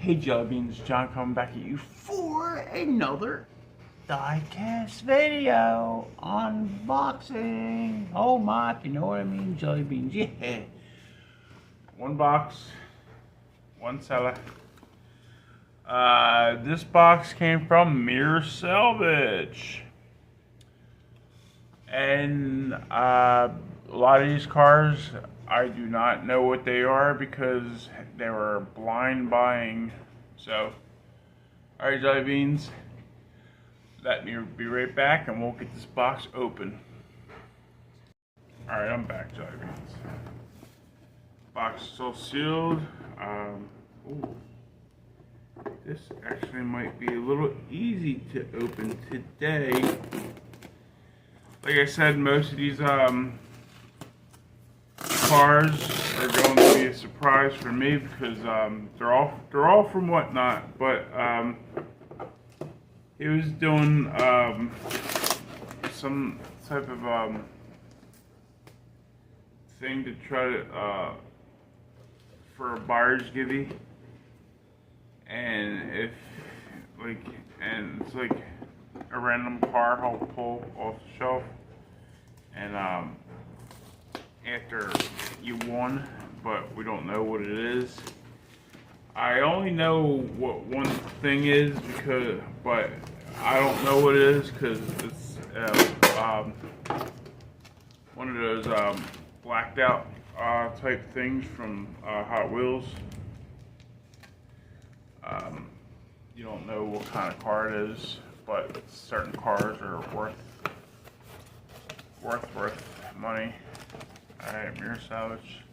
Hey Jelly Beans, John coming back at you for another diecast video unboxing. Oh my, if you know what I mean, Jelly Beans, yeah. One box, one seller. This box came from Mirror Salvage. And a lot of these cars, I do not know what they are because they were blind buying. So, alright, Jelly Beans, let me be right back and we'll get this box open. Alright, I'm back, Jelly Beans. Box is still sealed. Ooh. This actually might be a little easy to open today. Like I said, most of these cars are going to be a surprise for me because they're all from Whatnot. But he was doing some type of thing to try to for a buyer's givey, and it's like a random car he'll pull off the shelf, and after you won, but we don't know what it is. I only know what one thing is but I don't know what it is because it's one of those blacked out type things from Hot Wheels. You don't know what kind of car it is, but certain cars are worth money. Alright, Mirror Salvage.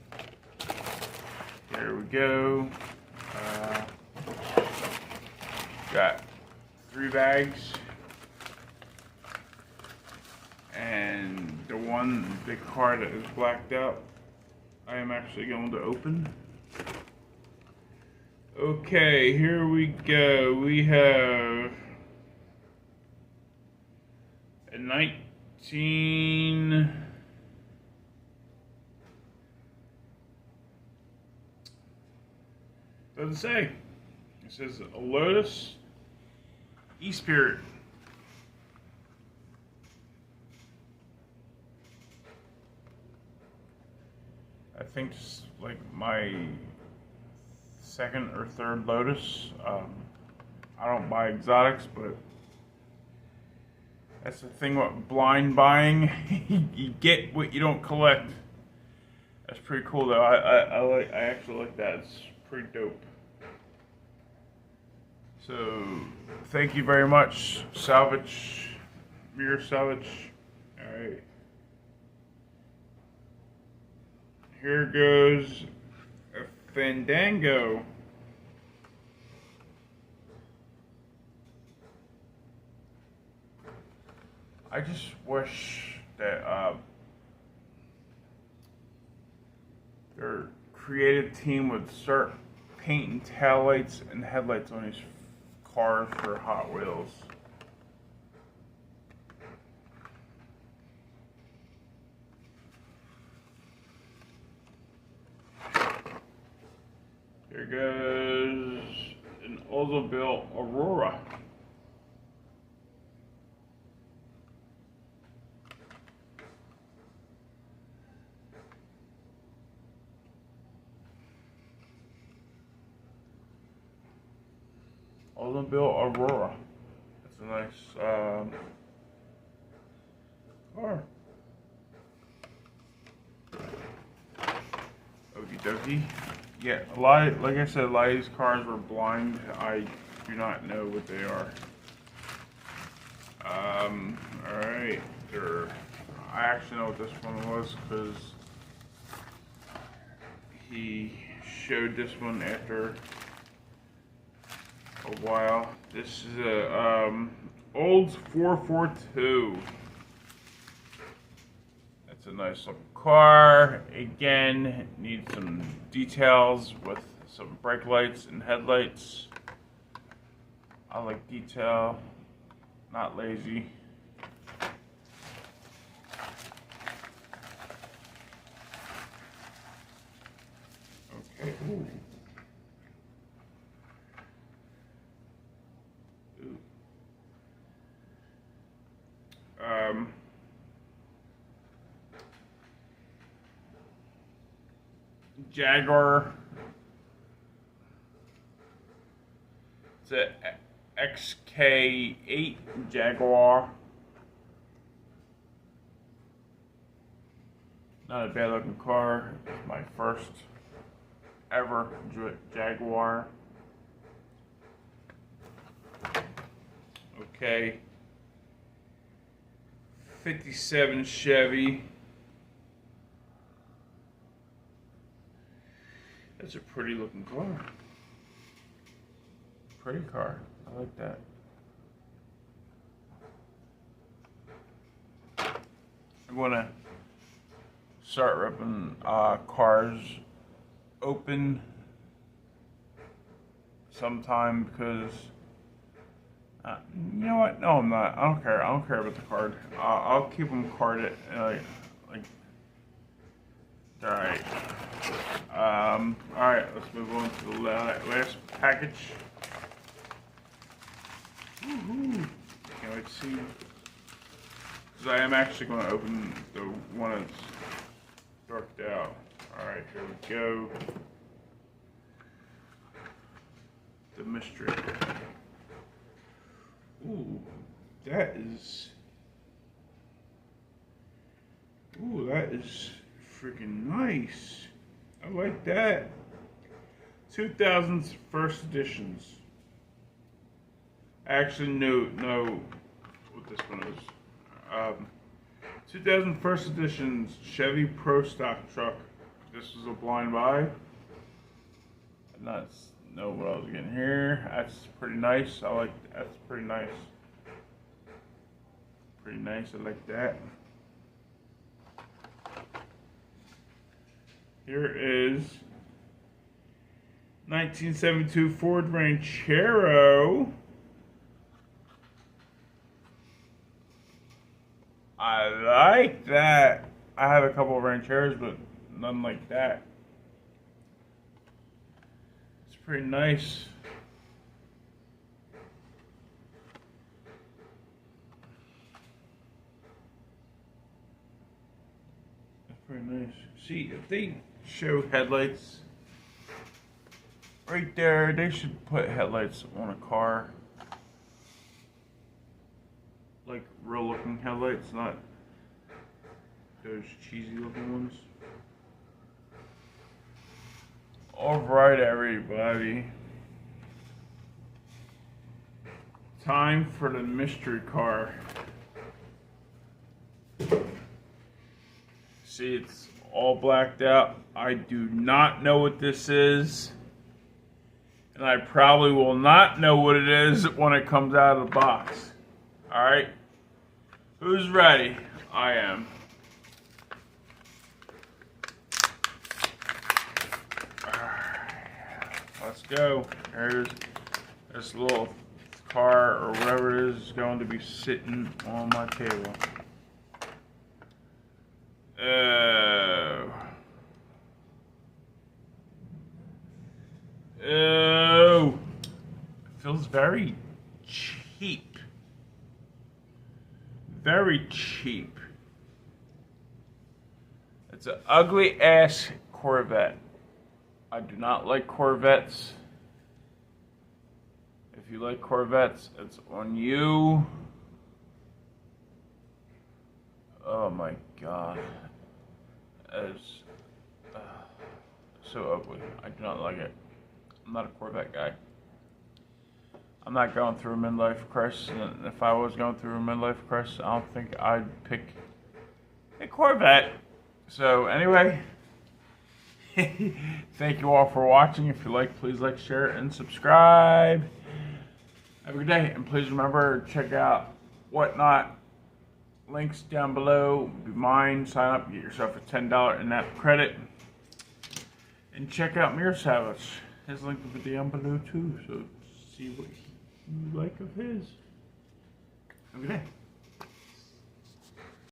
Here we go. Got 3 bags. And the car that is blacked out, I am actually going to open. Okay, here we go. We have a 19... Doesn't say. It says a Lotus E-Spirit. I think it's like my second or third Lotus. I don't buy exotics, but that's the thing with blind buying. You get what you don't collect. That's pretty cool though. I actually like that. It's pretty dope. So thank you very much, Mirror Salvage. Alright. Here goes a Fandango. I just wish that their creative team would start painting taillights and headlights on these cars for Hot Wheels. Here goes an Oldsmobile Aurora. Oldsmobile Aurora. That's a nice car. Okie dokie. Yeah, like I said, a lot of these cars were blind. I do not know what they are. Alright. I actually know what this one was because he showed this one after a while. This is a Olds 442. That's a nice looking car. Again, needs some details with some brake lights and headlights. I like detail, not lazy. Okay. Ooh. Jaguar. It's a XK8 Jaguar. Not a bad looking car. It's my first ever Jaguar. Okay. 57 Chevy. That's a pretty looking car. Pretty car. I like that. I'm gonna start ripping cars open sometime because you know what? No, I'm not. I don't care. I don't care about the card. I'll keep them carded. Like. All right. All right. Let's move on to the last package. Woohoo! Can't wait to see. Because I am actually going to open the one that's darked out. All right. Here we go. The mystery. Ooh, that is freaking nice. I like that. 2000's first editions. I actually know what this one is. 2000 first editions Chevy Pro Stock truck. This was a blind buy. I did not know what I was getting here. That's pretty nice. That's pretty nice. Pretty nice. I like that. Here is 1972 Ford Ranchero. I like that. I have a couple of Rancheros, but none like that. It's pretty nice. That's pretty nice. See, if they show headlights right there, they should put headlights on a car. Like real looking headlights, not those cheesy looking ones. Alright, everybody. Time for the mystery car. See, it's all blacked out. I do not know what this is. And I probably will not know what it is when it comes out of the box. Alright? Who's ready? I am. Let's go. Here's this little car or whatever it is going to be sitting on my table. Oh. It feels very cheap. Very cheap. It's an ugly ass Corvette. I do not like Corvettes. If you like Corvettes, it's on you. Oh my god. That is so ugly. I do not like it. I'm not a Corvette guy. I'm not going through a midlife crisis, and if I was going through a midlife crisis, I don't think I'd pick a Corvette. So anyway, thank you all for watching. If you like, please like, share, and subscribe. Have a good day, and please remember to check out Whatnot. Links down below. Be mine. Sign up, get yourself a $10 in-app credit, and check out Mirror Savage. His link will be down below too. So see what you like of his. Have a good day.